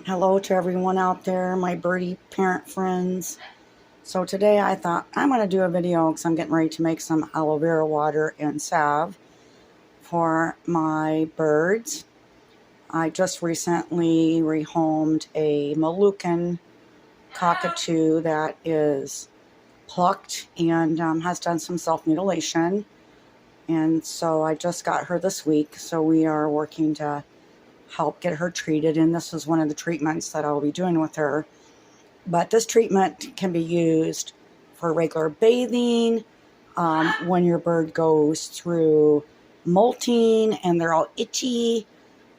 Hello to everyone out there, my birdie parent friends. So today I thought I'm going to do a video because I'm getting ready to make some aloe vera water and salve for my birds. I just recently rehomed a Moluccan cockatoo that is plucked and has done some self-mutilation. And so I just got her this week, so we are working to help get her treated, and this is one of the treatments that I'll be doing with her. But this treatment can be used for regular bathing, when your bird goes through molting and they're all itchy.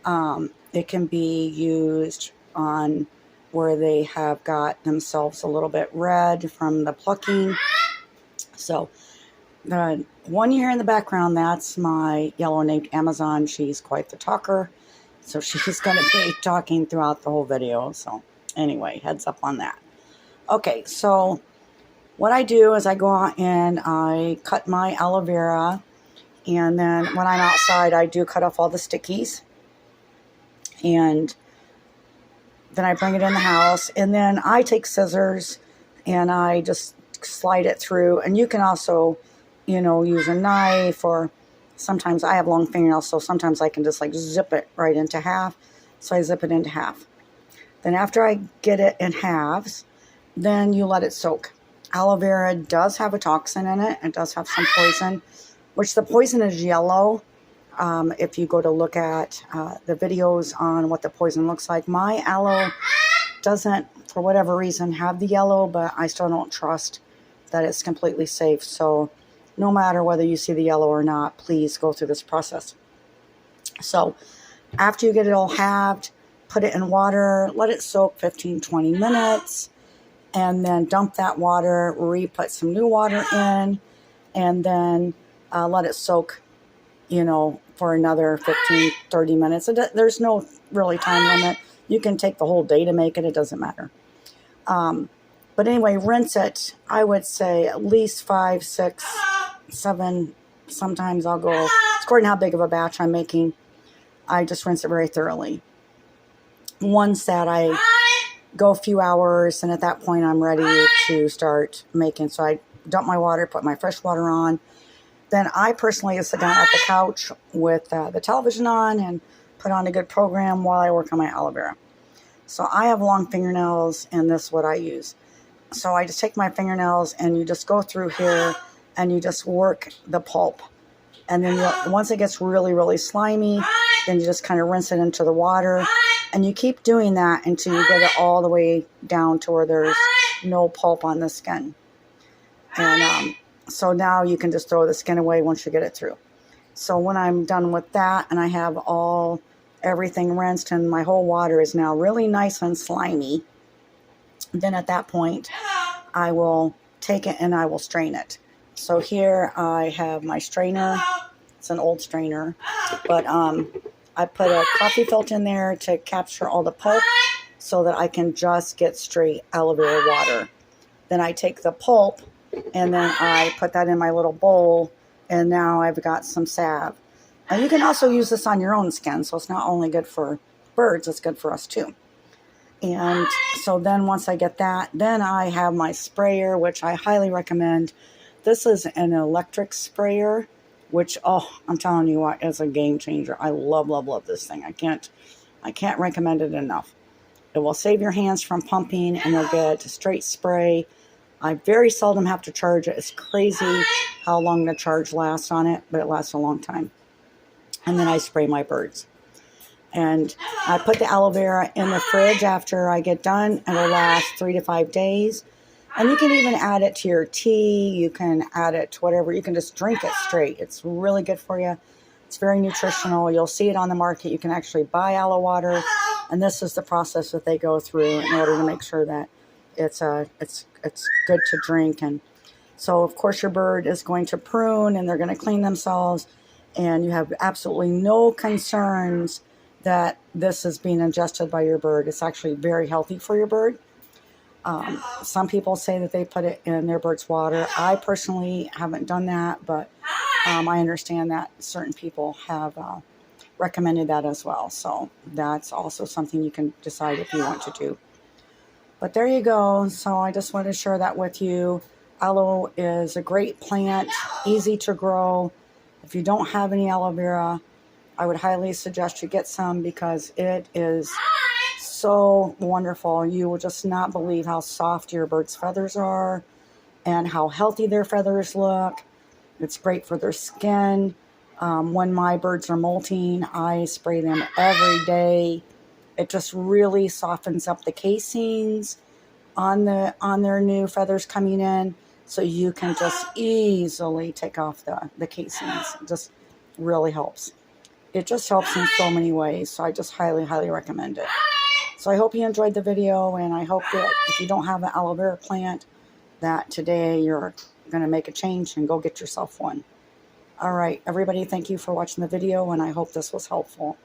It can be used on where they have got themselves a little bit red from the plucking. So the one you hear in the background, that's my yellow-naped Amazon. She's quite the talker. So she's going to be talking throughout the whole video. So anyway, heads up on that. Okay, so what I do is I go out and I cut my aloe vera. And then when I'm outside, I do cut off all the stickies. And then I bring it in the house. And then I take scissors and I just slide it through. And you can also, use a knife, or sometimes I have long fingernails, so sometimes I can just like zip it right into half. So I zip it into half. Then after I get it in halves, then you let it soak. Aloe vera does have a toxin in it. It does have some poison, which the poison is yellow. If you go to look at the videos on what the poison looks like, my aloe doesn't, for whatever reason, have the yellow, but I still don't trust that it's completely safe. So no matter whether you see the yellow or not, please go through this process. So after you get it all halved, put it in water, let it soak 15-20 minutes, and then dump that water, re-put some new water in, and then let it soak, for another 15-30 minutes. There's no really time limit. You can take the whole day to make it. It doesn't matter. But anyway, rinse it, I would say at least 5, 6, 7, sometimes I'll go, it's according to how big of a batch I'm making. I just rinse it very thoroughly. Once that I go a few hours, and at that point I'm ready to start making. So I dump my water, put my fresh water on. Then I personally sit down at the couch with the television on and put on a good program while I work on my aloe vera. So I have long fingernails, and this is what I use. So I just take my fingernails and you just go through here and you just work the pulp. And then once it gets really, really slimy, then you just kind of rinse it into the water. And you keep doing that until you get it all the way down to where there's no pulp on the skin. And so now you can just throw the skin away once you get it through. So when I'm done with that and I have everything rinsed and my whole water is now really nice and slimy, then at that point I will take it and I will strain it. So here I have my strainer. It's an old strainer, but I put a coffee filter in there to capture all the pulp so that I can just get straight aloe vera water. Then I take the pulp and then I put that in my little bowl, and now I've got some salve. Now you can also use this on your own skin, so it's not only good for birds, it's good for us too. And so then once I get that, then I have my sprayer, which I highly recommend. This is an electric sprayer, which, I'm telling you what, is a game changer. I love, love, love this thing. I can't recommend it enough. It will save your hands from pumping, and you'll get straight spray. I very seldom have to charge it. It's crazy how long the charge lasts on it, but it lasts a long time. And then I spray my birds. And I put the aloe vera in the fridge after I get done. It'll last 3 to 5 days. And you can even add it to your tea. You can add it to whatever. You can just drink it straight. It's really good for you. It's very nutritional. You'll see it on the market. You can actually buy aloe water. And this is the process that they go through in order to make sure that it's good to drink. And so, of course, your bird is going to prune and they're going to clean themselves. And you have absolutely no concerns that this is being ingested by your bird. It's actually very healthy for your bird. Some people say that they put it in their bird's water. I personally haven't done that, but I understand that certain people have recommended that as well. So that's also something you can decide if you want to do. But there you go. So I just wanted to share that with you. Aloe is a great plant, easy to grow. If you don't have any aloe vera, I would highly suggest you get some because it is so wonderful. You will just not believe how soft your bird's feathers are and how healthy their feathers look. It's great for their skin. When my birds are molting, I spray them every day. It just really softens up the casings on their new feathers coming in, so you can just easily take off the casings. It just really helps. It just helps in so many ways, so I just highly, highly recommend it. So I hope you enjoyed the video, and I hope that if you don't have an aloe vera plant, that today you're going to make a change and go get yourself one. All right, everybody, thank you for watching the video, and I hope this was helpful.